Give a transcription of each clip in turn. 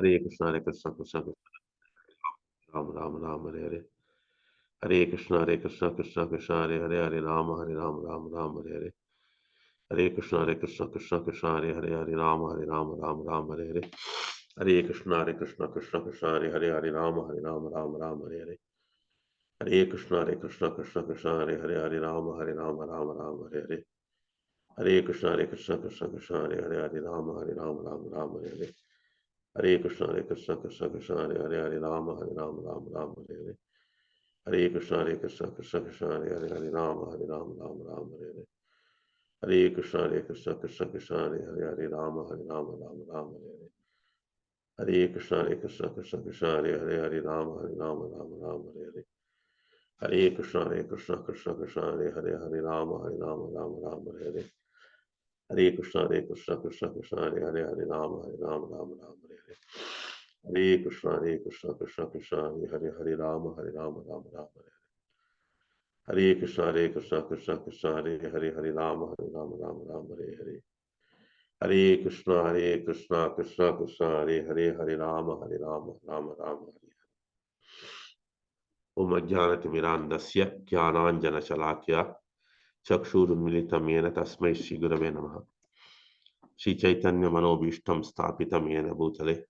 Hare Krishna, Hare Krishna, Krishna Krishna, Ram Ram Ram, Hare Hare. Hare Krishna, Krishna Krishna, Hare Hare, Hare Rama, Hare Rama, Ram Ram, Hare Hare. Hare Krishna, Krishna Krishna, Hare Hare, Hare Rama, Ram Ram, Hare Hare. Hare Krishna, Krishna Krishna, Hare Hare, Hare Rama, Ram Ram, Hare Hare. Hare Krishna, Krishna Krishna, Hare Hare, Hare Rama, Ram Ram, Hare Hare. Hare Krishna, Krishna Krishna, Hare Hare, Hare Rama, Ram Ram, Hare Hare. Hare Krishna, Krishna Krishna, Hare Hare, Hare Rama, Ram Ram, Hare Hare. Hare Krishna, Krishna Krishna, Hare Hare, Hare Rama, Ram Hare Hare. Hare Krishna, Krishna Krishna, Hare Hare, Hare Rama, Ram Hare Hare. Hare Krishna, Krishna Krishna, Hare Hare, Hare Rama, Ram Hare Hare. Hare Krishna, Krishna Krishna, Hare Hare, Hare Rama, Ram Hare Hare. Hare Krishna, Krishna Hare Hare, Hare Rama, Ram Hare Hare. Hare Krishna, Krishna Hare Hare, Hare Rama, Ram Hare Hare. Hare Krishna, Krishna Hare Hare, Hare Rama, Ram Hare Hare. Hare Krishna, Krishna Hare Hare, Hare Rama, Ram Hare Hare. Om Ajnanatirmirandasya Jnananjana Shalakya Chakshurunmilitam Yena Tasmai Shri Gurave Namaha. Shri Chaitanya Manobhishtam Sthapitam Yena Bhutale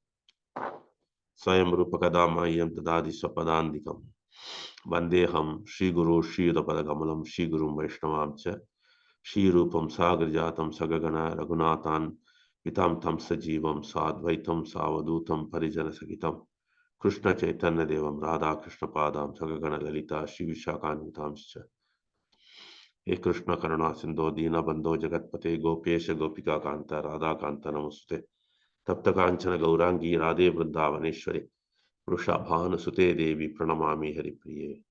Swayam Rupakadamayam Tadadi Swapadandikam Vandeham Shri Guru Shri Udapadagamalam Shri Guru Vaishnavamcha Shri Rupam Sagrajatam Sagagana Raghunathan Vitam Tam Sajivam Sadvaitam Savadutam Parijana Sagitam Krishna Chaitanya Devam Radha Krishna Padam Sagagana Lalita Shri Vishakanitamscha He Krishna Karuna Sindho Dina Bandho Jagatpate Gopesha Gopika Kanta Radha Kanta Namaste Tapta Kanchana Gaurangi Radhe Vrindavaneshwari Vrishabhanu Sute Devi Pranamami Hari Priye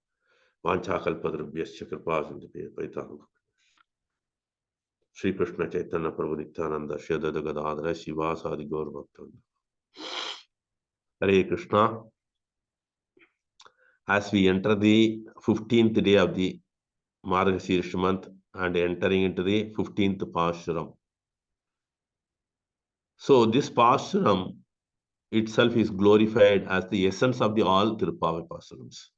Vanchakalpadrabhyasya Kripa Sindhupye Paitaham Shri Krishna Chaitanya Prabhu Nityananda Shri Advaita Gadadhara Sivasadi Gaur Bhaktavrinda. Hare Krishna. As we enter the 15th day of the Mārgasirsha month and entering into the 15th Pāsuram. So this Pāsuram itself is glorified as the essence of the all Tiruppāvai Pāsurams.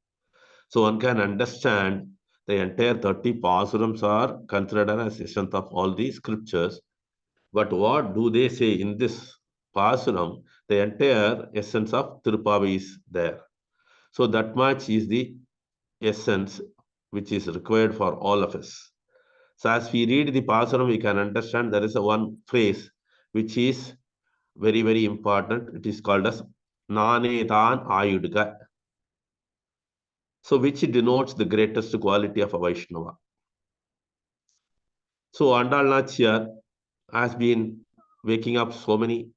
So one can understand the entire 30 Pāsurams are considered as essence of all the scriptures. But what do they say in this Pāsuram? The entire essence of Tiruppāvai is there. So that much is the essence which is required for all of us. So as we read the Pāsuram, we can understand there is a one phrase which is very, very important. It is called as Nanetan Ayudga. So which denotes the greatest quality of a Vaishnava. So Āndāl Nachiyar has been waking up so many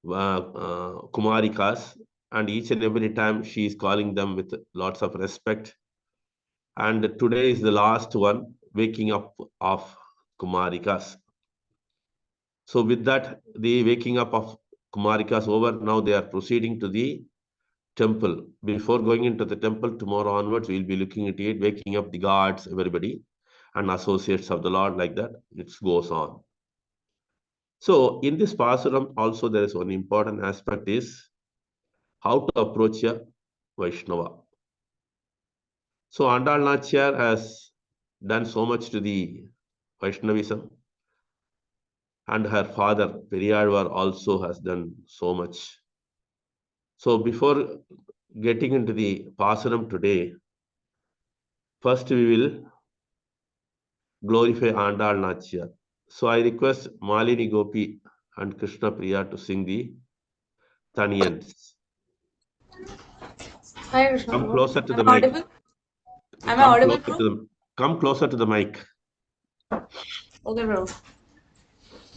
Kumarikas, and each and every time she is calling them with lots of respect. And today is the last one, waking up of Kumarikas. So with that, the waking up of Kumarikas over, now they are proceeding to the temple. Before going into the temple, tomorrow onwards, we'll be looking at it, waking up the gods, everybody, and associates of the Lord, like that. It goes on. So in this Pāsuram also there is one important aspect is how to approach a Vaishnava. So Āndāl Nachiyar has done so much to the Vaishnavism, and her father Periyalvar also has done so much. So before getting into the Pāsuram today, first we will glorify Āndāl Nachiyar. So I request Malini Gopi and Krishna Priya to sing the Taniyans. Hi, Krishna. Come closer to the mic. Audible? Am I audible, bro? Come closer to the mic. Okay, bro.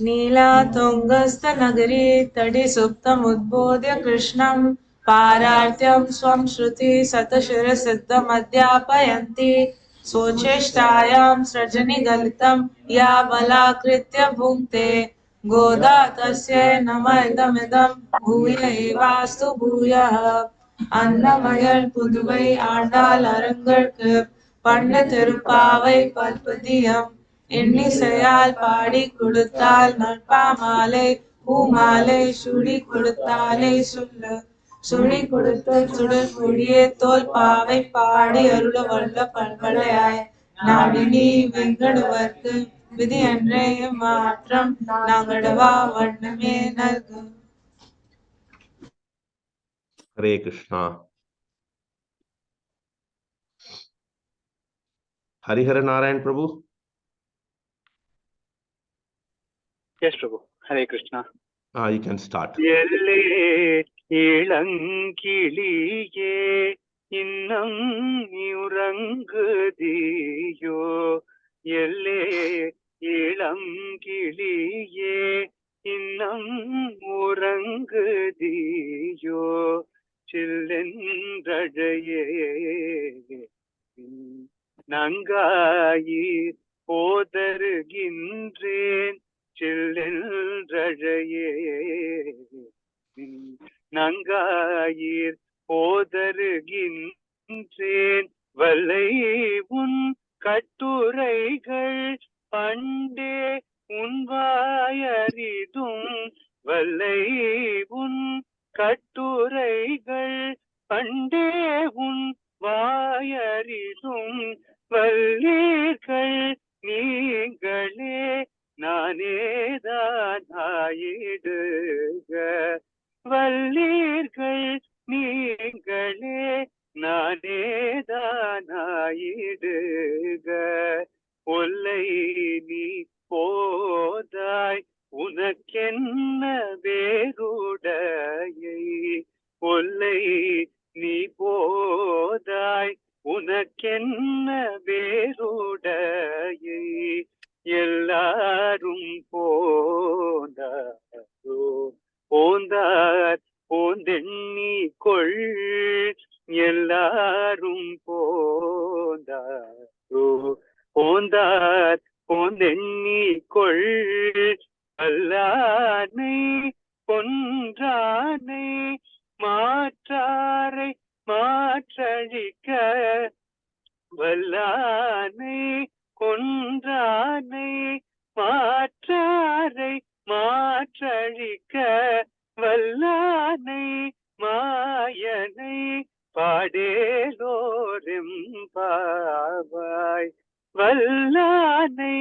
Nīlā tungasta nagari tadi suptam udbodhya krishnam pārārtyam swam shruti satashira siddham adhyapayanti socheshtayam srajani galitam ya balakritya bhukte goda tasya namaidamidam bhuya evastu bhuya Annamayal Puduvai Āndāl Arangarku Panna Tiruppāvai Palpadiyam இன்னிசையால் பாடி கொடுத்தால் நற்பாமாலை பூமாலை சுழி கொடுத்தாலே சொல்லு சுழி கொடுத்து சுடர் மொழியே தோல் பாவை பாடி அருள வல்ல பண்பலையாய் நாடினி வெங்கடுவர்க்கு விதி என்றே மாற்றம் நாங்கடவா வண்ணமே நல்கு. Hare Krishna. Harihara Narayan Prabhu. Yes, Prabhu. Hare Krishna. You can start. Yelle ilangiliye innam urangudhiyo yelle ilangiliye innam urangudhiyo chillendadaye nangayi போதருகின்றேன் சில்லென்றழையே நங்காயிர் போதருகின்றேன் வல்லை உன் கட்டுரைகள் பண்டே உன்வாயறிதும் வல்லை உன் கட்டுரைகள் பண்டே உன் வாயறிதும் வல்லீர்கள் நீங்களே நானேதானாயிடுக வல்லீர்கள் நீங்களே நானேதானாயிடுக ஒல்லை நீ போதாய் உனக்கென்ன வேறுடையை ஒல்லை நீ போதாய் உனக்கென்ன வேறுடையை எல்லாரும் போந்தாரோ போந்தார் போந்தெண்ணி கொள் எல்லாரும் போந்தாரோ போந்தார் போந்தெண்ணி கொள் அல்லானை கொன்றானை மாற்றாரை மாற்றழிக்க வல்லானை கொன்றானை மாற்றாரை மாற்றழிக்க வல்லானை மாயனை பாடேலோரெம்பாவாய் வல்லானை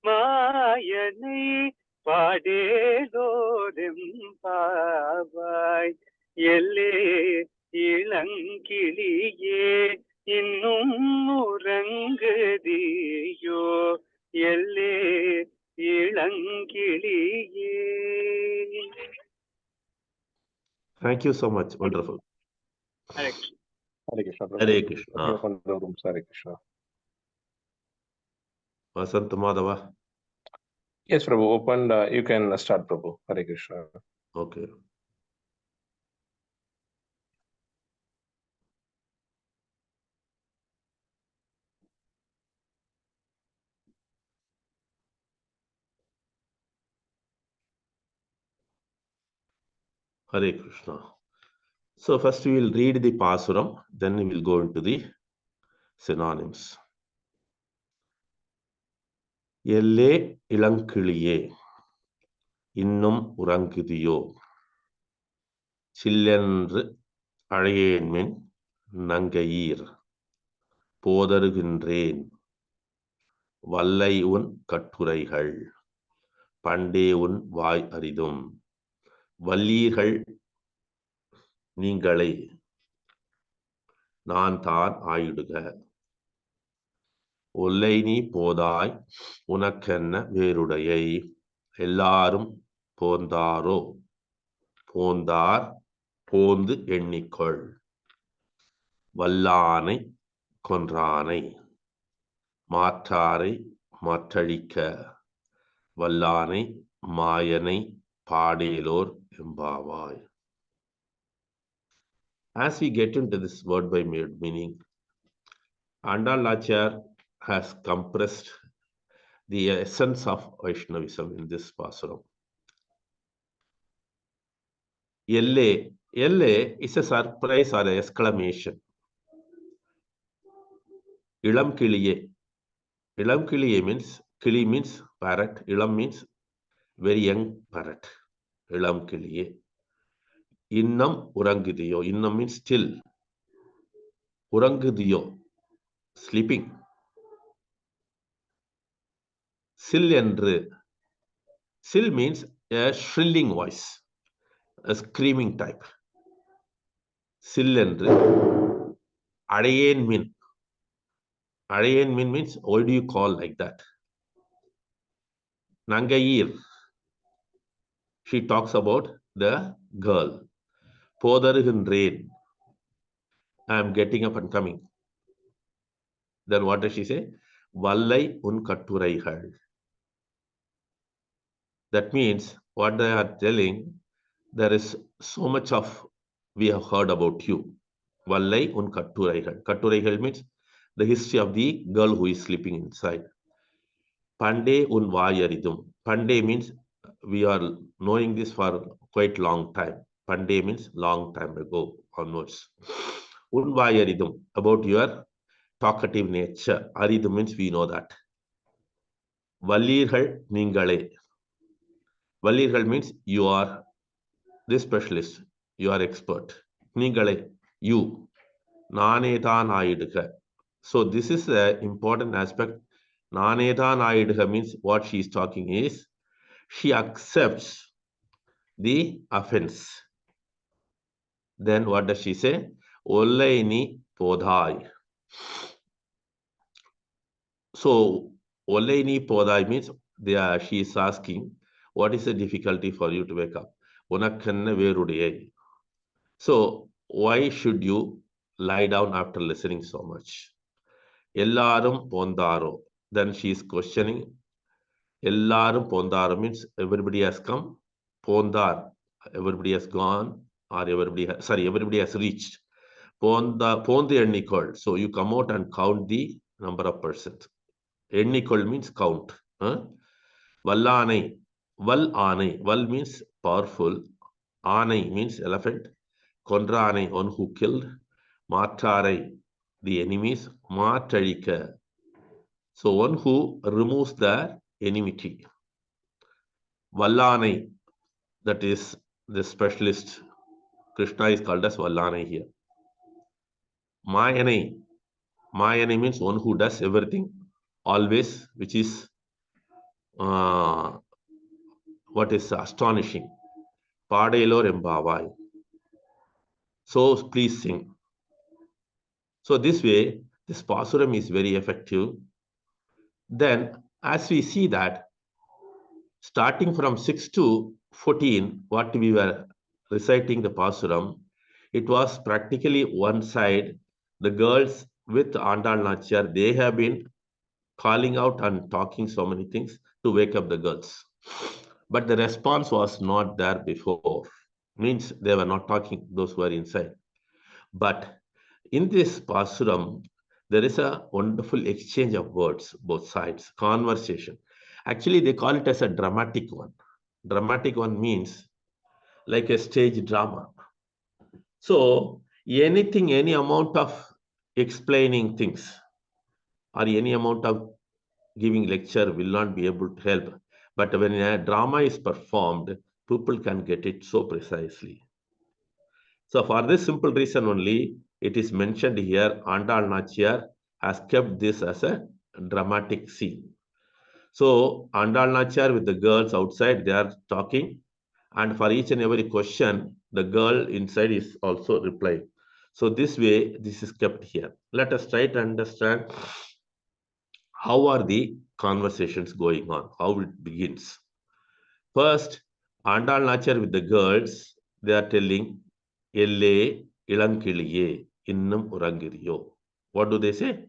மாயனை பாடேலோரெம்பாவாய் எல்லே இளங்கிளியே இன்னும் உறங்குதியோ எல்லே இளங்கிளியே. Thank you so much. Wonderful. Hare Krishna. Hare Krishna. Hare Krishna. Hare Krishna. Vasant Madhava. Yes, Prabhu. Open. You can start, Prabhu. Hare Krishna. Okay. Hare Krishna. So first we will read the Pāsuram, then we will go into the synonyms. எல்லே இளங்கிளியே இன்னும் உறங்குதியோ சில்லென்று அழையேன்மின் நங்கையீர் போதருகின்றேன் வல்லை உன் கட்டுரைகள் பண்டே உன் வாய் அரிதும் வல்லீர்கள் நீங்களே நான் தான் ஆயிடுக ஒல்லை நீ போதாய் உனக்கென்ன வேறுடையை எல்லாரும் போந்தாரோ போந்தார் போந்து எண்ணிக்கொள் வல்லானை கொன்றானை மாற்றாரை மாற்றழிக்க வல்லானை மாயனை பாடேலோர் எம்பாவாய். As we get into this word by word meaning, Āndāl has compressed the essence of Vaishnavism in this Pāsuram. Yelle is a surprise or an exclamation. Ilam kiliye. Ilam kiliye means, kili means parrot, ilam means very young parrot. Ilam kiliye. Innam urangidiyo. Innam means still. Urangidiyo. Sleeping. Sil endru. Sil means a shrilling voice. A screaming type. Sil endru. Adayen min. Adayen min means what do you call like that? Nangayir. She talks about the girl. Podarugindrain. I am getting up and coming. Then what does she say? Vallai un katturaigal. That means what they are telling, there is so much of we have heard about you. Vallai un katturaigal. Katturaigal means the history of the girl who is sleeping inside. Pande un vayaridum. Pande means we are knowing this for quite long time. Pande means long time ago onwards. Un vayaridum, about your talkative nature. Aridum means we know that. Vallirgal ningale. Vallirgal means you are this specialist, you are expert. Ningale, you. Nanethan aiduga. So this is the important aspect. Nanethan aiduga means what she is talking is she accepts the offense. Then what does she say? Olaini podai. So Olaini podai means she is asking, what is the difficulty for you to wake up? Unakkanna verudiyai. So why should you lie down after listening so much? Ellarum pondaro. Then she is questioning. Ellarum pondaro means everybody has come. Pondar, everybody has gone, or everybody has reached. Pondi ennikol. So you come out and count the number of persons. Ennikol means count. Vallanai. Val anai. Val means powerful. Anai means elephant. Kondraanai, one who killed. Maatarai, the enemies. Maatalika. So one who removes the enmity. Vallanai, that is the specialist. Krishna is called as Vallanai here. Mayanai. Mayanai means one who does everything, always, which is what is astonishing. Padailor Embavai. So please sing. So this way, this Pāsuram is very effective. Then, as we see that, starting from 6 to 14, what we were reciting the Pāsuram, it was practically one side. The girls with Āndāl Nachiyar, they have been calling out and talking so many things to wake up the girls. But the response was not there before. Means they were not talking, those who are inside. But in this Pāsuram, there is a wonderful exchange of words, both sides, conversation. Actually, they call it as a dramatic one. Dramatic one means like a stage drama. So anything, any amount of explaining things or any amount of giving lecture will not be able to help. But when a drama is performed, people can get it so precisely. So for this simple reason only, it is mentioned here, Āndāl Nachiyar has kept this as a dramatic scene. So Āndāl Nachiyar with the girls outside, they are talking, and for each and every question, the girl inside is also replying. So this way, this is kept here. Let us try to understand how are the conversations going on, how it begins. First, Āndāl Nachiyar with the girls, they are telling, Elle ilankiliye innum urangiriyo. What do they say?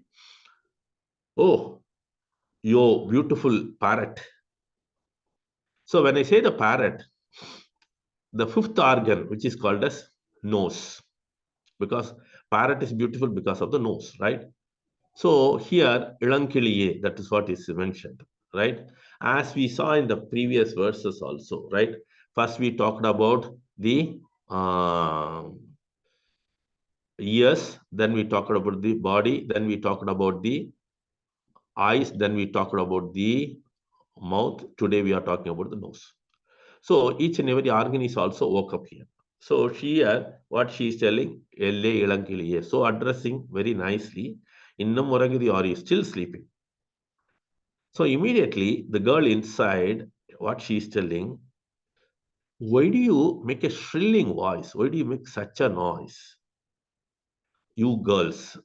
Oh, yo beautiful parrot. So when I say the parrot, the fifth organ, which is called as nose, because parrot is beautiful because of the nose, right? So here, ilankiliye, that is what is mentioned, right? As we saw in the previous verses also, right? First we talked about the ears, then we talked about the body, then we talked about the eyes, then we talked about the mouth. Today we are talking about the nose. So each and every organ is also woke up here. So here, what she is telling, Elle Ilankiliye. So addressing very nicely, Innam Urangidi, or is still sleeping. So immediately the girl inside, what she is telling, why do you make a shrilling voice? Why do you make such a noise? You girls.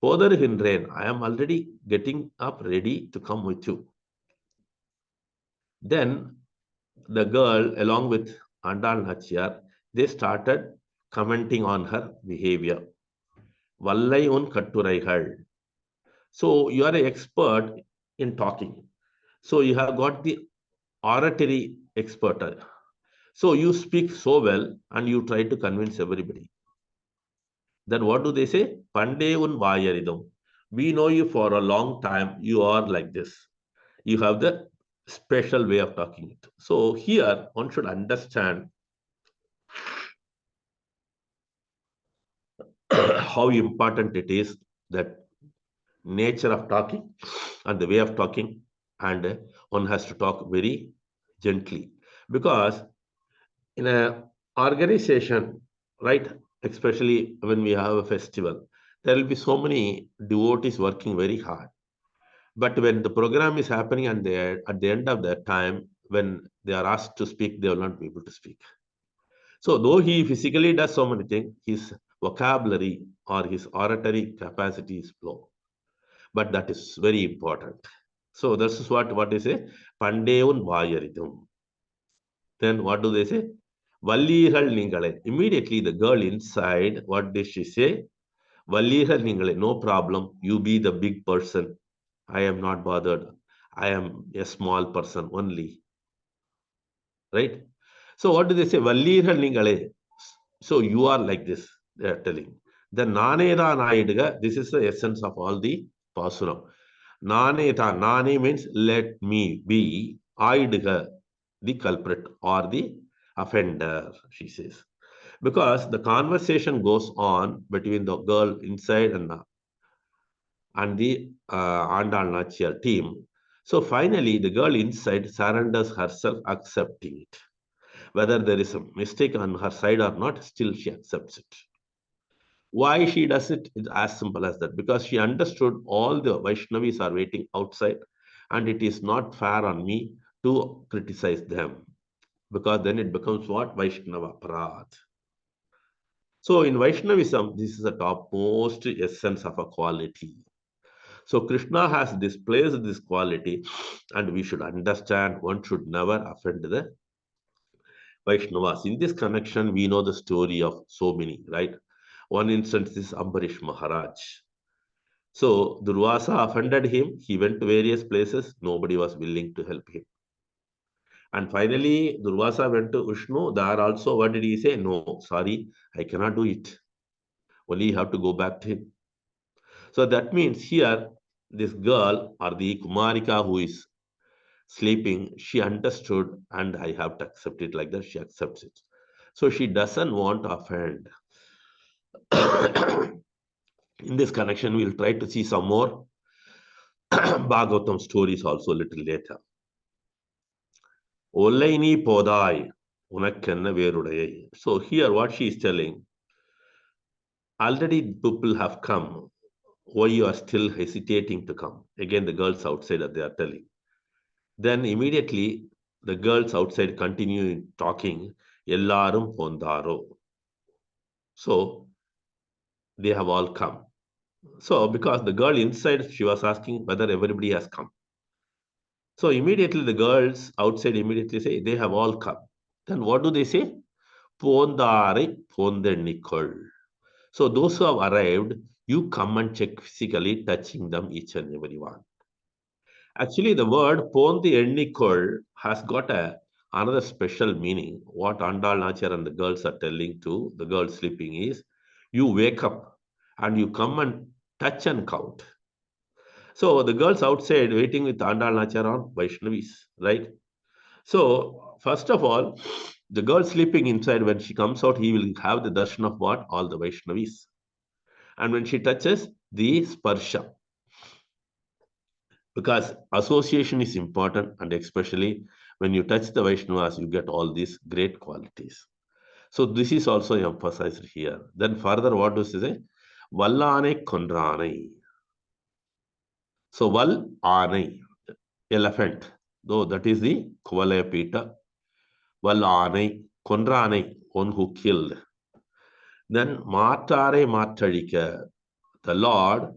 Further Hindren, I am already getting up ready to come with you. Then the girl, along with Āndāl Nachiyar, they started commenting on her behavior. Vallai un katturaigal. So you are an expert in talking. So you have got the oratory expert. So you speak so well and you try to convince everybody. Then what do they say? Pande un vayaridam. We know you for a long time. You are like this. You have the special way of talking it. So here one should understand how important it is that nature of talking and the way of talking, and one has to talk very gently, because in a organization, right, especially when we have a festival, there will be so many devotees working very hard. But when the program is happening and at the end of that time, when they are asked to speak, they will not be able to speak. So though he physically does so many things, his vocabulary or his oratory capacity is low. But that is very important. So this is what they say, Pandeun Vayaritum. Then what do they say? Vallihal Ningale. Immediately the girl inside, what did she say? Vallihal Ningale, no problem. You be the big person. I am not bothered. I am a small person only. Right? So what do they say? Vallihal Ningale. So you are like this, they are telling. The Naneda Naidaga, this is the essence of all the Pāsuram. Naneta, Nane means let me be, Aidaga, the culprit or the offender, she says. Because the conversation goes on between the girl inside and the Āndāl Nachiyar team. So finally, the girl inside surrenders herself, accepting it. Whether there is a mistake on her side or not, still she accepts it. Why she does it is as simple as that. Because she understood all the Vaishnavis are waiting outside, and it is not fair on me to criticize them. Because then it becomes what? Vaishnava Parad. So in Vaishnavism, this is the topmost essence of a quality. So Krishna has displaced this quality, and we should understand one should never offend the Vaishnavas. In this connection, we know the story of so many, right? One instance is Ambarish Maharaj. So Durvasa offended him. He went to various places. Nobody was willing to help him. And finally, Durvasa went to Vishnu. There also, what did he say? No, sorry, I cannot do it. Only you have to go back to him. So that means here, this girl or the Kumarika who is sleeping, she understood, and I have to accept it like that. She accepts it. So she doesn't want to offend. In this connection, we'll try to see some more Bhagavatam stories also a little later. Olaini podai unakkenna verudayai. So here what she is telling, already people have come. Why you are still hesitating to come? Again, the girls outside they are telling. Then immediately the girls outside continue talking. Ellarum pondaro. So they have all come. So because the girl inside, she was asking whether everybody has come. So immediately the girls outside immediately say, they have all come. Then what do they say? Pondare pondennikol. So those who have arrived, you come and check physically, touching them each and every one. Actually, the word pondi ennikol has got another special meaning. What Āndāl Nachiyar and the girls are telling to the girls sleeping is, you wake up and you come and touch and count. So the girls outside waiting with Āndāl Nachiyar on Vaishnavis, right? So first of all, the girl sleeping inside, when she comes out, he will have the darshan of what? All the Vaishnavis. And when she touches, the sparsha. Because association is important, and especially When you touch the Vaishnavas, you get all these great qualities. So this is also emphasized here. Then further, what does it say? Vallane Kondrane. So Val Ane, elephant. Though that is the Kuvalaya Pita. Vallane Kondrane, one who killed. Then Matare Matarika, the Lord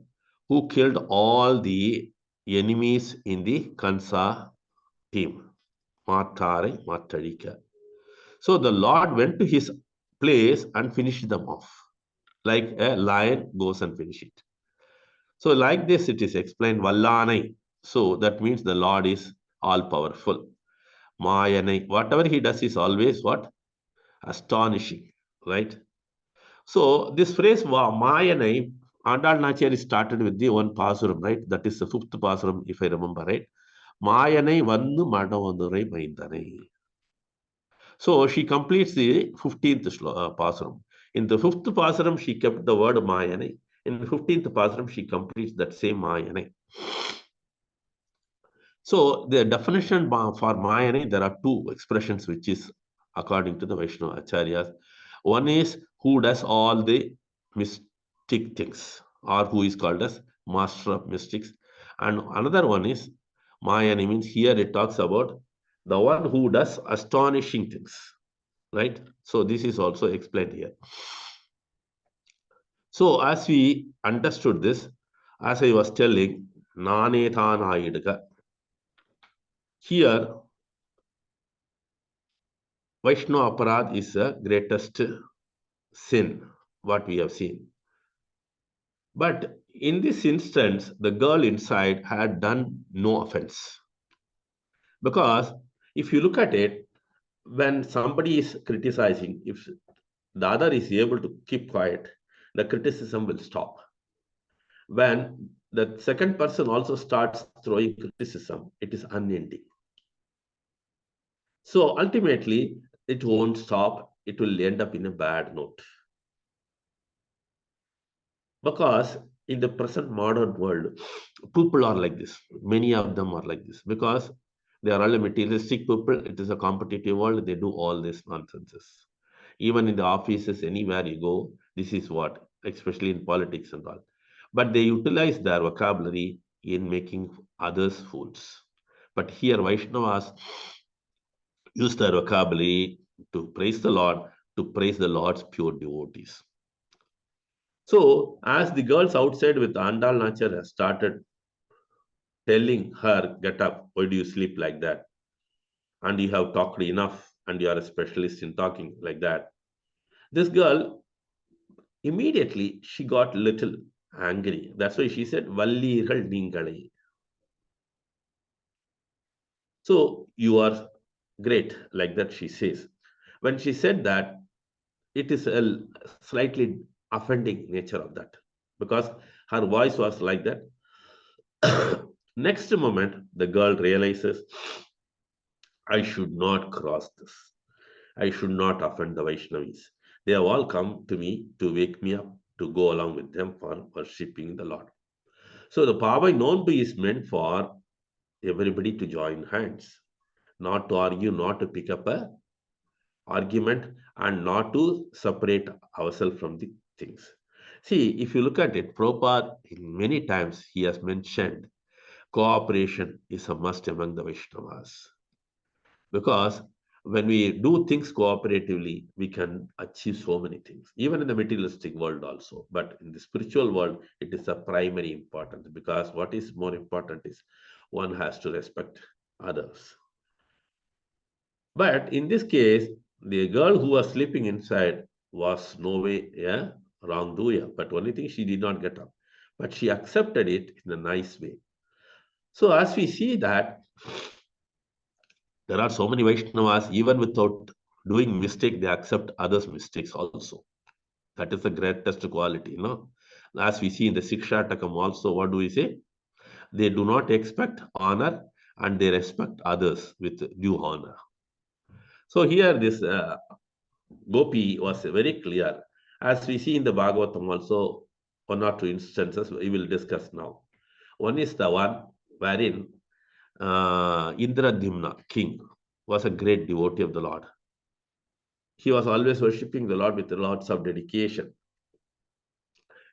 who killed all the enemies in the Kansa team. Matare Matarika. So the Lord went to his place and finished them off. Like a lion goes and finishes it. So like this, it is explained, Vallanai. So that means the Lord is all-powerful. Mayanai, whatever he does is always what? Astonishing, right? So this phrase, Mayanai, Āndāl Nachiyar started with the one Pāsuram, right? That is the 5th Pāsuram, if I remember right. Mayanai vannu madavandurai maindane. So she completes the 15th Pāsuram. In the 5th Pāsuram, she kept the word Mayanai. In the 15th Pāsuram, she completes that same Mayanai. So the definition for Mayanai, there are two expressions which is according to the Vaishnava Acharyas. One is who does all the mystic things, or who is called as master of mystics. And another one is Mayanai, means here it talks about the one who does astonishing things, right? So this is also explained here. So as we understood this, as I was telling, Nanethanayidaka, here Vaishnava Aparad is the greatest sin, what we have seen. But in this instance, the girl inside had done no offense. Because if you look at it, when somebody is criticizing, if the other is able to keep quiet, the criticism will stop. When the second person also starts throwing criticism, it is unending. So ultimately, it won't stop. It will end up in a bad note. Because in the present modern world, people are like this. Many of them are like this. Because they are all materialistic people. It is a competitive world. They do all these nonsenses. Even in the offices, anywhere you go, this is what, especially in politics and all. But they utilize their vocabulary in making others fools. But here, Vaishnavas use their vocabulary to praise the Lord, to praise the Lord's pure devotees. So, as the girls outside with Āndāl Nachiyar have started telling her, get up, why do you sleep like that? And you have talked enough, and you are a specialist in talking like that. This girl, immediately, she got little angry. That's why she said, Vallīral Ningalai. So, you are great, like that she says. When she said that, it is a slightly offending nature of that, because her voice was like that. Next moment, the girl realizes, I should not cross this. I should not offend the Vaishnavis. They have all come to me to wake me up, to go along with them for worshipping the Lord. So the Pāvai Nonbu is meant for everybody to join hands, not to argue, not to pick up a argument, and not to separate ourselves from the things. See, if you look at it, Prabhupada, many times he has mentioned cooperation is a must among the Vaishnavas. Because when we do things cooperatively, we can achieve so many things, even in the materialistic world also. But in the spiritual world, it is a primary importance, because what is more important is one has to respect others. But in this case, the girl who was sleeping inside was no way a wrongdoer, but only thing, she did not get up. But she accepted it in a nice way. So as we see that, there are so many Vaishnavas, even without doing mistake, they accept others' mistakes also. That is the greatest quality, no? As we see in the Sikshatakam also, what do we say? They do not expect honor, and they respect others with due honor. So here this Gopi was very clear. As we see in the Bhagavatam also, one or two instances we will discuss now. One is the one wherein Indradhimna, king, was a great devotee of the Lord. He was always worshipping the Lord with lots of dedication.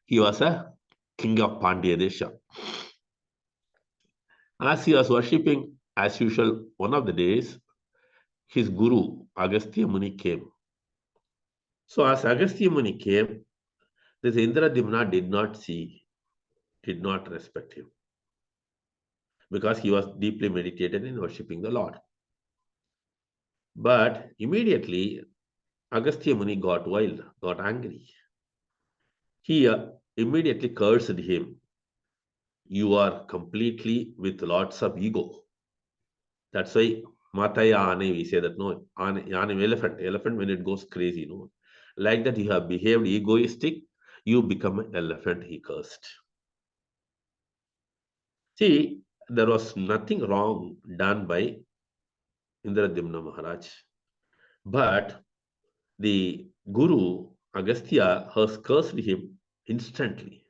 He was a king of Pandya Desha. As he was worshipping, as usual, one of the days, his guru, Agastya Muni, came. So as Agastya Muni came, this Indradimna did not respect him, because he was deeply meditated in worshipping the Lord. But immediately, Agastya Muni got wild, got angry. He immediately cursed him. You are completely with lots of ego. That's why Mataya Ane, we say that, no, Ane, elephant when it goes crazy, no. Like that you have behaved egoistic, you become an elephant, he cursed. See, there was nothing wrong done by Indradimna Maharaj. But the Guru, Agastya, has cursed him instantly.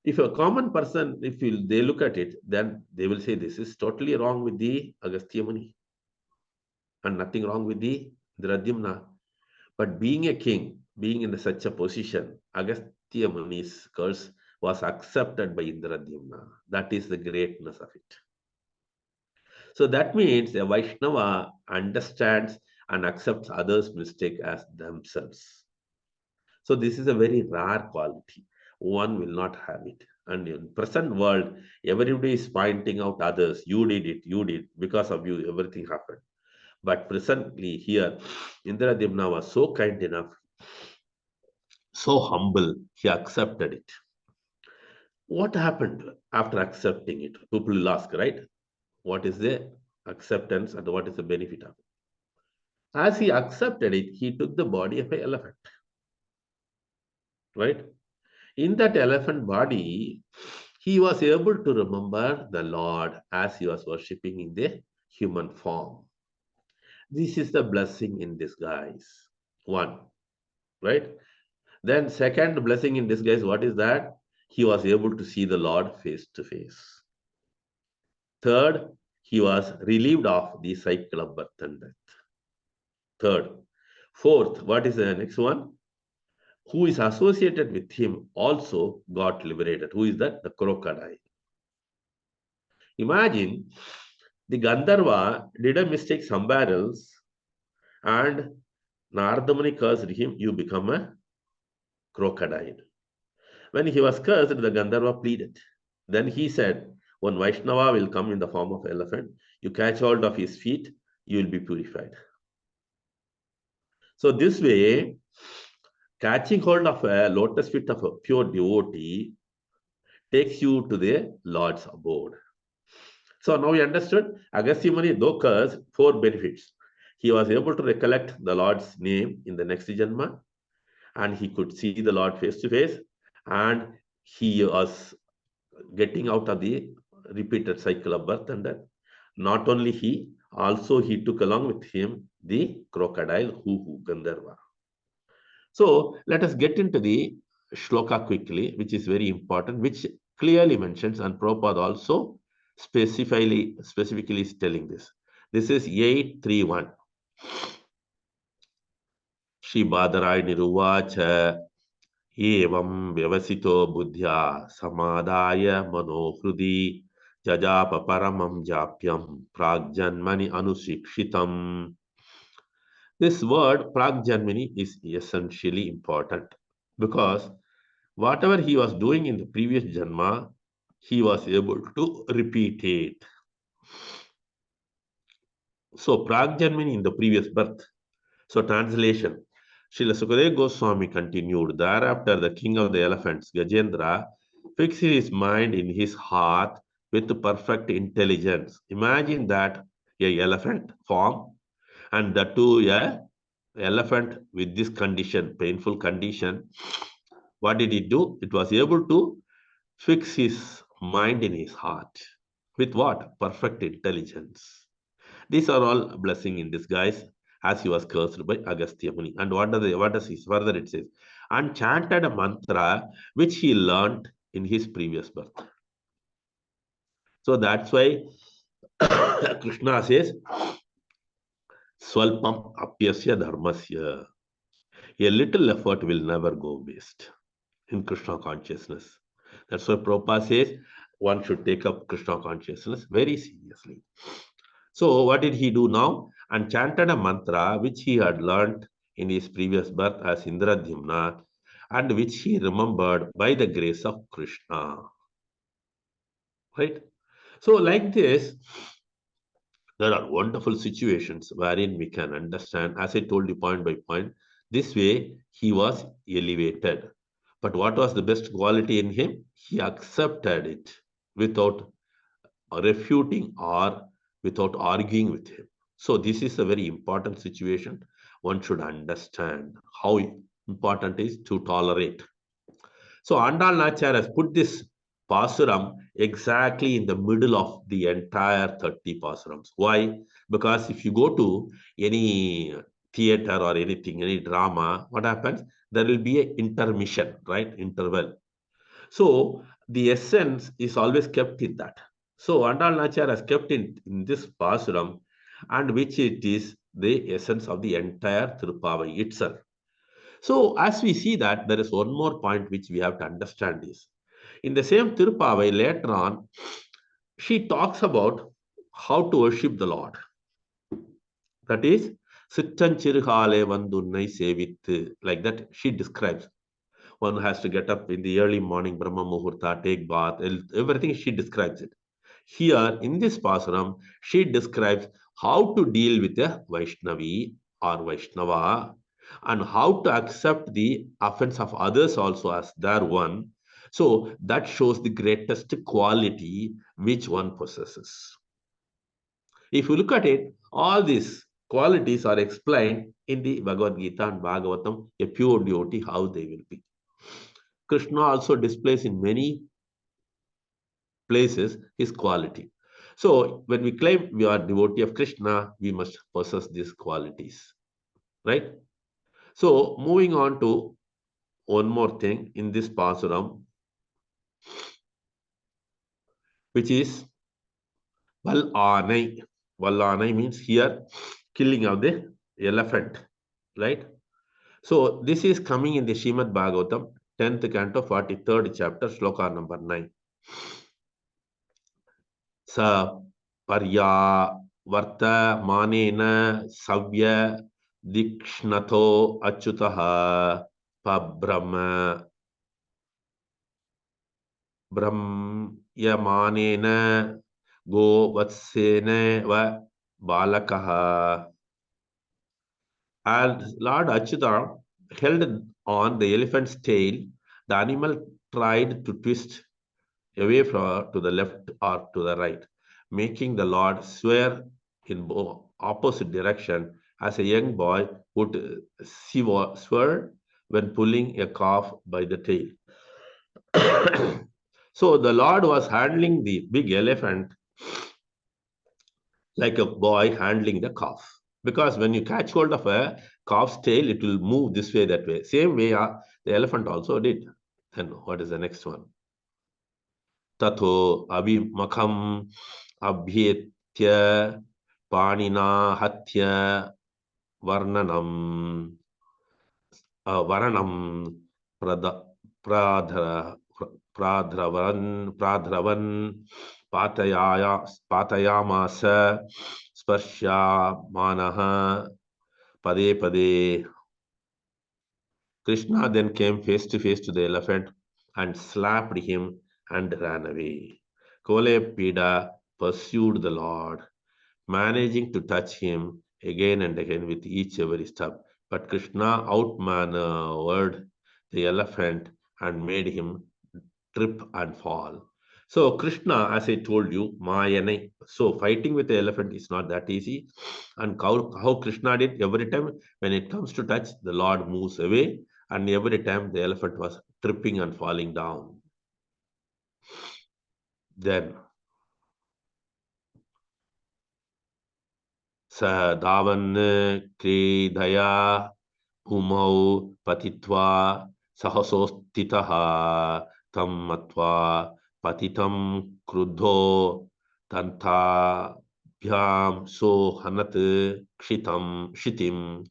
If a common person, they look at it, then they will say this is totally wrong with the Agastya Muni and nothing wrong with the Indradimna. But being a king, being in such a position, Agastya Muni's curse was accepted by Indradimna. That is the greatness of it. So that means a Vaishnava understands and accepts others' mistake as themselves. So this is a very rare quality. One will not have it. And in present world, everybody is pointing out others. You did, because of you, everything happened. But presently here, Indradimna was so kind enough, so humble, he accepted it. What happened after accepting it? People will ask, right? What is the acceptance and what is the benefit of it? As he accepted it, he took the body of an elephant. Right? In that elephant body, he was able to remember the Lord as he was worshipping in the human form. This is the blessing in disguise. One, right? Then second blessing in disguise, what is that? He was able to see the Lord face to face. Third, he was relieved of the cycle of birth and death. Third. Fourth, what is the next one? Who is associated with him also got liberated. Who is that? The crocodile. Imagine the Gandharva did a mistake somewhere else and Nardamani cursed him, you become a crocodile. When he was cursed, the Gandharva pleaded. Then he said, one Vaishnava will come in the form of elephant. You catch hold of his feet, you will be purified. So this way, catching hold of a lotus feet of a pure devotee takes you to the Lord's abode. So now we understood Agastya Muni, though cursed, 4 benefits. He was able to recollect the Lord's name in the next Janma, and he could see the Lord face to face, and he was getting out of the repeated cycle of birth and death. Not only he, also he took along with him the crocodile, Gandharva. So let us get into the shloka quickly, which is very important, which clearly mentions, and Prabhupada also specifically is telling this. This is 831. Śrī Bādharāyani Ruvacha Evam Vyavasito Buddhya Samadaya Manohrudi Jajapa Paramam Japyam Pragjanmani Anusikshitam. This word Pragjanmani is essentially important because whatever he was doing in the previous Janma, he was able to repeat it. So Pragjanmani in the previous birth. So translation. Srila Sukadeva Goswami continued, thereafter the king of the elephants, Gajendra, fixed his mind in his heart with perfect intelligence. Imagine that a elephant form, and that too a elephant with this condition, painful condition. What did he do? It was able to fix his mind in his heart. With what? Perfect intelligence. These are all blessing in disguise, as he was cursed by Agastya Muni. And what does he further it says? And chanted a mantra which he learned in his previous birth. So that's why Krishna says, Swalpam apyasya dharmasya. A little effort will never go waste in Krishna consciousness. That's why Prabhupada says one should take up Krishna consciousness very seriously. So what did he do now? And chanted a mantra which he had learnt in his previous birth as Indradyumna, and which he remembered by the grace of Krishna. Right? So like this, there are wonderful situations wherein we can understand, as I told you point by point, this way he was elevated. But what was the best quality in him? He accepted it without refuting or without arguing with him. So this is a very important situation. One should understand how important it is to tolerate. So Āndāl Nachar has put this Pāsuram exactly in the middle of the entire 30 Pāsurams. Why? Because if you go to any theater or anything, any drama, what happens? There will be an intermission, right? Interval. So the essence is always kept in that. So Āndāl Nachar has kept in this Pāsuram, and which it is the essence of the entire Tiruppāvai itself. So as we see that, there is one more point which we have to understand is, in the same Tiruppāvai later on, she talks about how to worship the Lord. That is, Sittanchirhale Vandunnai Sevittu, like that she describes. One has to get up in the early morning, Brahma Muhurta, take bath, everything she describes it. Here in this Pāsuram, she describes how to deal with a Vaishnavi or Vaishnava, and how to accept the offense of others also as their one. So that shows the greatest quality which one possesses. If you look at it, all these qualities are explained in the Bhagavad Gita and Bhagavatam, a pure devotee, how they will be. Krishna also displays in many places his quality. So when we claim we are devotee of Krishna, we must possess these qualities, right? So moving on to one more thing in this Pāsuram, which is Valānai. Valānai means here killing of the elephant, right? So this is coming in the Śrīmad-Bhāgavatam, 10th canto, 43rd chapter, sloka number 9. Sa parya varta manena savya dikshnato achyutaha pabrahma brahmyamanena go vatsene va balakaha. As Lord Achyuta held on the elephant's tail, the animal tried to twist away from to the left or to the right, making the Lord swear in opposite direction, as a young boy would swear when pulling a calf by the tail. So the Lord was handling the big elephant like a boy handling the calf. Because when you catch hold of a calf's tail, it will move this way, that way. Same way the elephant also did. Then what is the next one? Tato abhimakham abhyetya panina hatya varnanam varanam pradhravan patayamasa sparshyamanaha pade pade. Krishna then came face to the elephant and slapped him and ran away. Kole Pida pursued the Lord, managing to touch him again and again with each every step. But Krishna outmaneuvered the elephant and made him trip and fall. So Krishna, as I told you, Mayane. So fighting with the elephant is not that easy. And how Krishna did, every time when it comes to touch, the Lord moves away, and every time the elephant was tripping and falling down. Then Sa Dhavan Kridaya Bhumau Patitva Sahasostitaha Tam Matva Patitam Krudho Tanta bhyam so hanat shitim.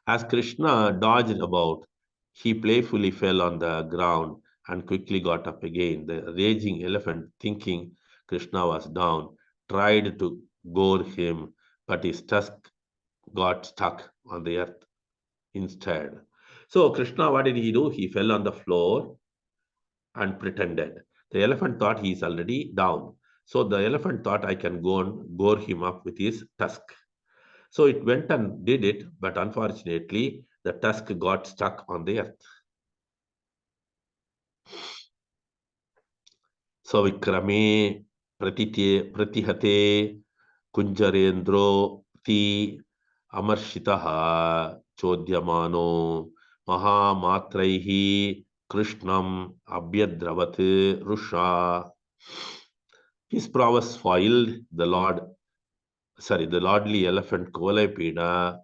As Krishna dodged about, he playfully fell on the ground and quickly got up again. The raging elephant, thinking Krishna was down, tried to gore him, but his tusk got stuck on the earth instead. So Krishna, what did he do? He fell on the floor and pretended. The elephant thought he is already down. So the elephant thought I can go and gore him up with his tusk. So it went and did it, but unfortunately, the tusk got stuck on the earth. So Vikrame Pratihate Kunjarendro Ti Amarshitaha Chodyamano Mahamatraihi Krishnam Abhyadravat Rusha. His prowess foiled the lordly elephant Kovalapida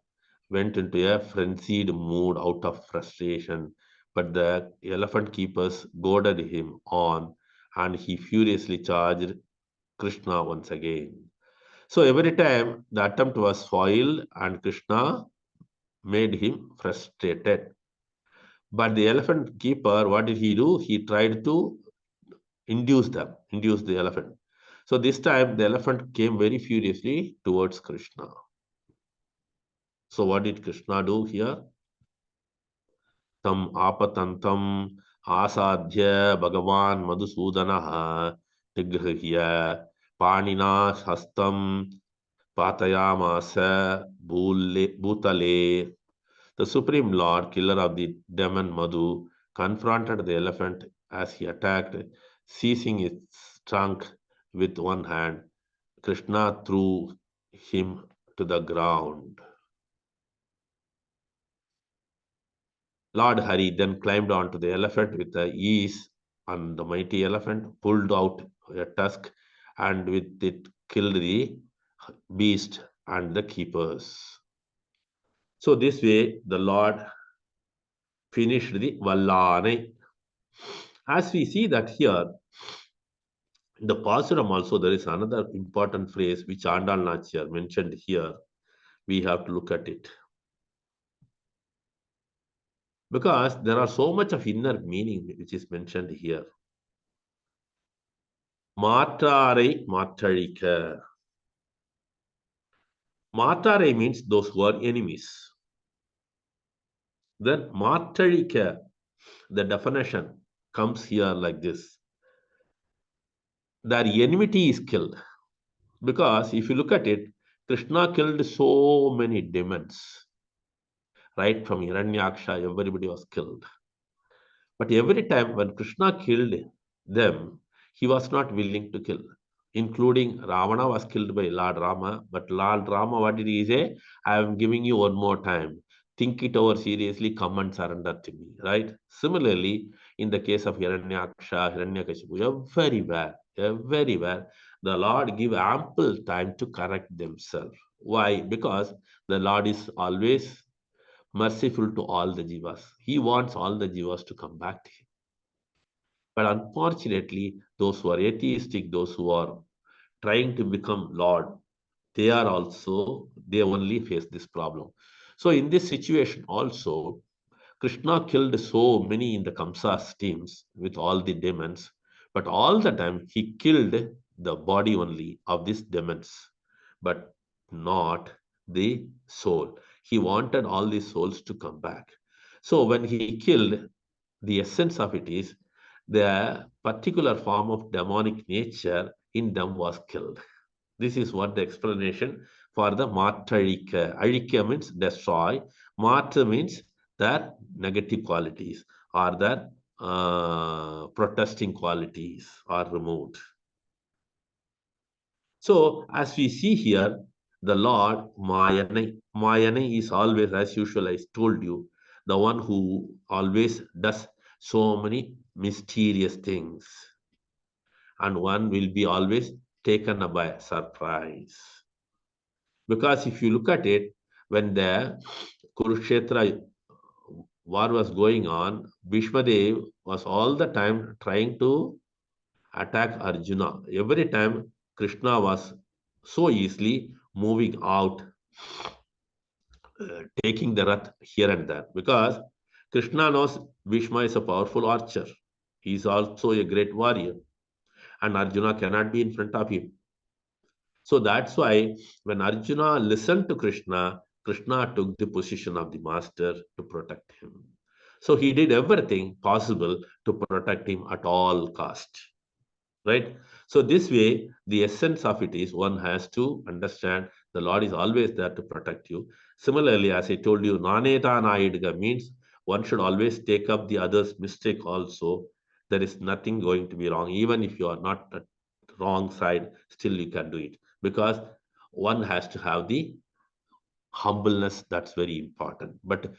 went into a frenzied mood out of frustration, but the elephant keepers goaded him on and he furiously charged Krishna once again. So every time the attempt was foiled and Krishna made him frustrated. But the elephant keeper, what did he do? He tried to induce the elephant. So this time the elephant came very furiously towards Krishna. So what did Krishna do here? Tam apatantam asadhya Bhagavan Madhusudanaha nigrihya panina hastam patayamasa bhutale. The Supreme Lord, killer of the demon Madhu, confronted the elephant as he attacked, seizing its trunk with one hand. Krishna threw him to the ground. Lord Hari then climbed onto the elephant with ease, and the mighty elephant pulled out a tusk and with it killed the beast and the keepers. So this way the Lord finished the Vallane. As we see that here, the Pāsuram also, there is another important phrase which Āndāl Nachiyar mentioned here. We have to look at it. Because there are so much of inner meaning which is mentioned here. Mātārai Mātarika. Mātārai means those who are enemies. Then Mātarika, the definition comes here like this. Their enmity is killed. Because if you look at it, Krishna killed so many demons. Right from Hiranyaksha, everybody was killed. But every time when Krishna killed them, he was not willing to kill. Including Ravana was killed by Lord Rama. But Lord Rama, what did he say? I am giving you one more time. Think it over seriously, come and surrender to me. Right? Similarly, in the case of Hiranyaksha, Hiranyakashipu, everywhere, the Lord give ample time to correct themselves. Why? Because the Lord is always merciful to all the jivas. He wants all the jivas to come back to him. But unfortunately, those who are atheistic, those who are trying to become Lord, they only face this problem. So in this situation also, Krishna killed so many in the Kamsa's teams with all the demons, but all the time he killed the body only of these demons, but not the soul. He wanted all these souls to come back. So when he killed, the essence of it is the particular form of demonic nature in them was killed. This is what the explanation for the Mātarika. Arika means destroy. Mata means their negative qualities or their protesting qualities are removed. So as we see here, the Lord Mayane is always, as usual, I told you, the one who always does so many mysterious things. And one will be always taken by surprise. Because if you look at it, when the Kurukshetra war was going on, Bhishmadev was all the time trying to attack Arjuna. Every time Krishna was so easily moving out, taking the Rath here and there. Because Krishna knows Bhishma is a powerful archer. He is also a great warrior. And Arjuna cannot be in front of him. So that's why when Arjuna listened to Krishna, Krishna took the position of the master to protect him. So he did everything possible to protect him at all cost. Right? So this way, the essence of it is one has to understand the Lord is always there to protect you. Similarly, as I told you, Naneta Naidga means one should always take up the other's mistake also. There is nothing going to be wrong. Even if you are not at the wrong side, still you can do it. Because one has to have the humbleness, that's very important. But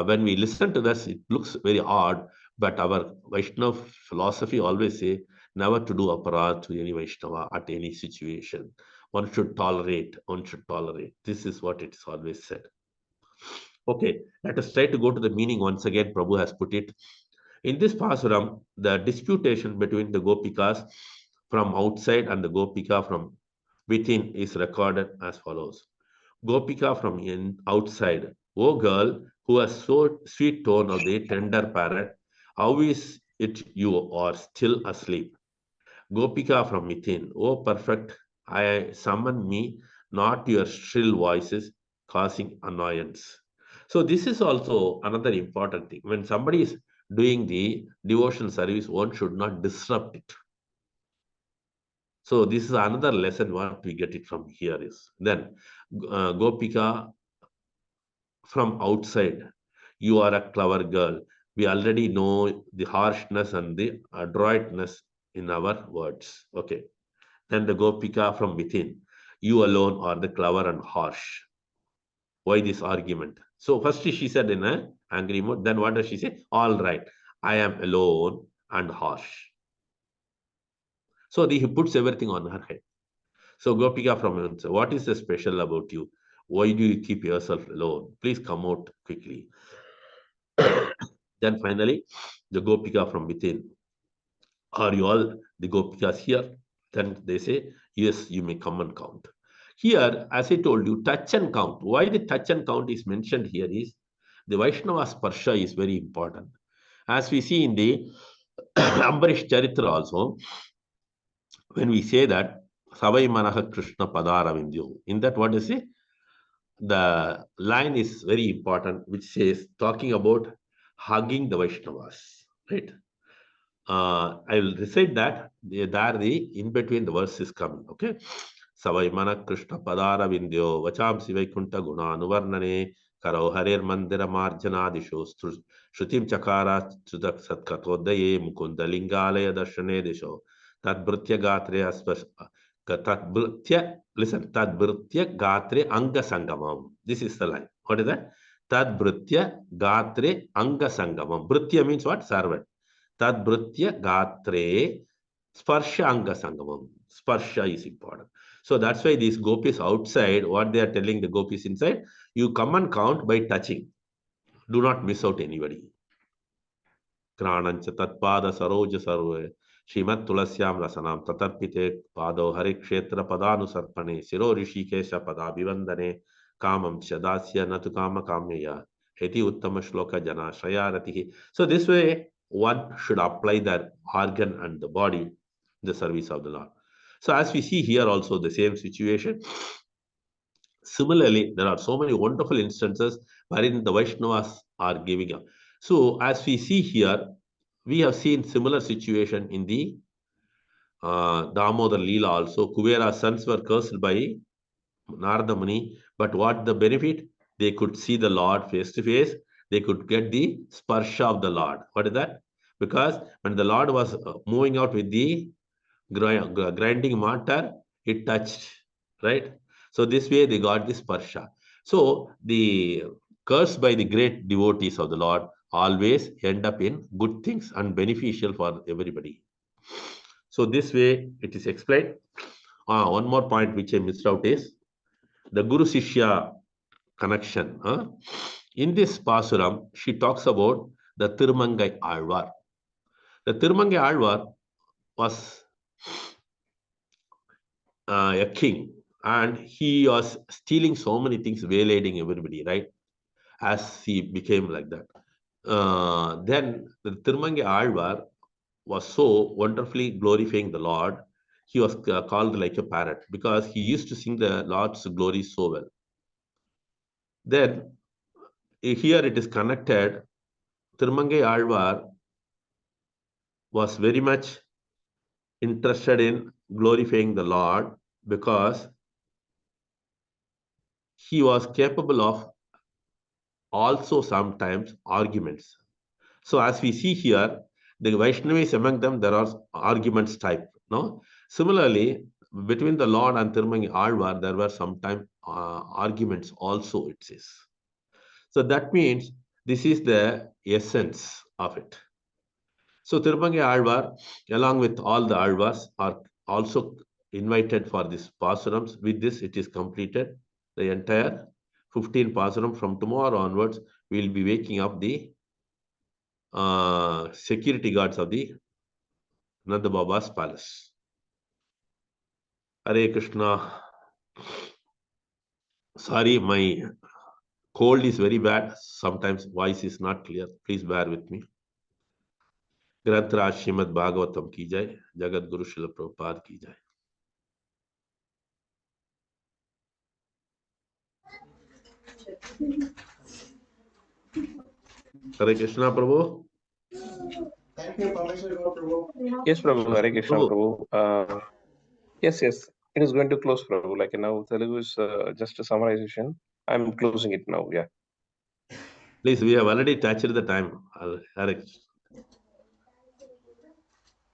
when we listen to this, it looks very odd. But our Vaishnava philosophy always say never to do aparadh to any Vaishnava at any situation. One should tolerate. One should tolerate. This is what it is always said. Okay, let us try to go to the meaning once again. Prabhu has put it. In this Pāsuram, the disputation between the Gopikas from outside and the Gopika from within is recorded as follows. Gopika from outside, O girl who has so sweet tone of the tender parrot, how is it you are still asleep? Gopika from within, O perfect, I summon me, not your shrill voices causing annoyance. So this is also another important thing. When somebody is doing the devotion service, one should not disrupt it. So this is another lesson what we get it from here is. Then Gopika from outside, you are a clever girl. We already know the harshness and the adroitness in our words. Okay. Then the Gopika from within, you alone are the clever and harsh. Why this argument? So first she said in a angry mood. Then what does she say? All right, I am alone and harsh. So he puts everything on her head. So Gopika from within, what is the special about you? Why do you keep yourself alone? Please come out quickly. Then finally, the Gopika from within. Are you all the Gopikas here? Then they say, yes, you may come and count. Here, as I told you, touch and count. Why the touch and count is mentioned here is the Vaishnava Sparsha is very important. As we see in the Ambarish Charitra also, when we say that Savai Manaha Krishna Padara Vindhu, in that what is it? The line is very important, which says talking about hugging the Vaishnavas, right? I will recite that. There the in between the verse is coming. Okay. Savai mana Krishna padara vindyo vacham sivaikunta guna anuvarnane karo harir mandira marjanadisho shrutim chakara chudak satkatodaye mukunda lingalaya darshane disho tadbritya gatre tadbritya, listen, tadbritya gatre anga sangamam. This is the line. What is that? Tadbritya gatre anga sangamam. Britya means what? Servant. Tadbritya gatre sparsha anga sangamam. Sparsha is important. So that's why these gopis outside, what they are telling the gopis inside, you come and count by touching. Do not miss out anybody. Kranancha tatpada saroja sarve Śrīmad Tulasyam Rasanam Tatarpite Pado Harikshetra Padanu Sarpane Siro Rishikesha Padabhivandane Kamam Chadasya Natu Kama Kamya Heti Uttama Shloka Jana Shayaratihi. So this way one should apply that organ and the body in the service of the Lord. So as we see here also the same situation. Similarly, there are so many wonderful instances wherein the Vaishnavas are giving up. So as we see here, we have seen similar situation in the Dāmodar Leela also. Kuvera's sons were cursed by Narada Muni, but what the benefit? They could see the Lord face to face. They could get the sparsha of the Lord. What is that? Because when the Lord was moving out with the grinding mortar, it touched, right? So this way they got this sparsha. So the curse by the great devotees of the Lord always end up in good things and beneficial for everybody. So this way it is explained. One more point which I missed out is the Guru Sishya connection. In this Pāsuram, she talks about the Tirumangai Alvar. The Tirumangai Alvar was a king and he was stealing so many things, waylating everybody, right? As he became like that. Then the Tirumangai Āழ்var was so wonderfully glorifying the Lord. He was called like a parrot because he used to sing the Lord's glory so well. Then here it is connected. Tirumangai Āழ்var was very much interested in glorifying the Lord because he was capable of also sometimes arguments. So as we see here, the Vaishnavis among them, there are arguments type. No? Similarly, between the Lord and Tirumangai Āழ்var, there were sometimes arguments also, it says. So that means this is the essence of it. So Tirumangai Āழ்var, along with all the Āழ்vars, are also invited for this Pāsurams. With this, it is completed. The entire 15 Pāsuram. From tomorrow onwards, we will be waking up the security guards of the Nanda Baba's palace. Hare Krishna. Sorry, my cold is very bad. Sometimes voice is not clear. Please bear with me. ग्रंथराज Śrīmad-Bhāgavatam की जय, जगत गुरु श्रील प्रभुपाद की जय. Hare Krishna, Prabhu. Thank you, Prabhu. Yes, Prabhu. Hare Krishna, Prabhu. Yes, it is going to close, Prabhu. Like now, Telugu is just a summarization. I'm closing it now. Yeah. Please, we have already touched the time. Hare Krishna.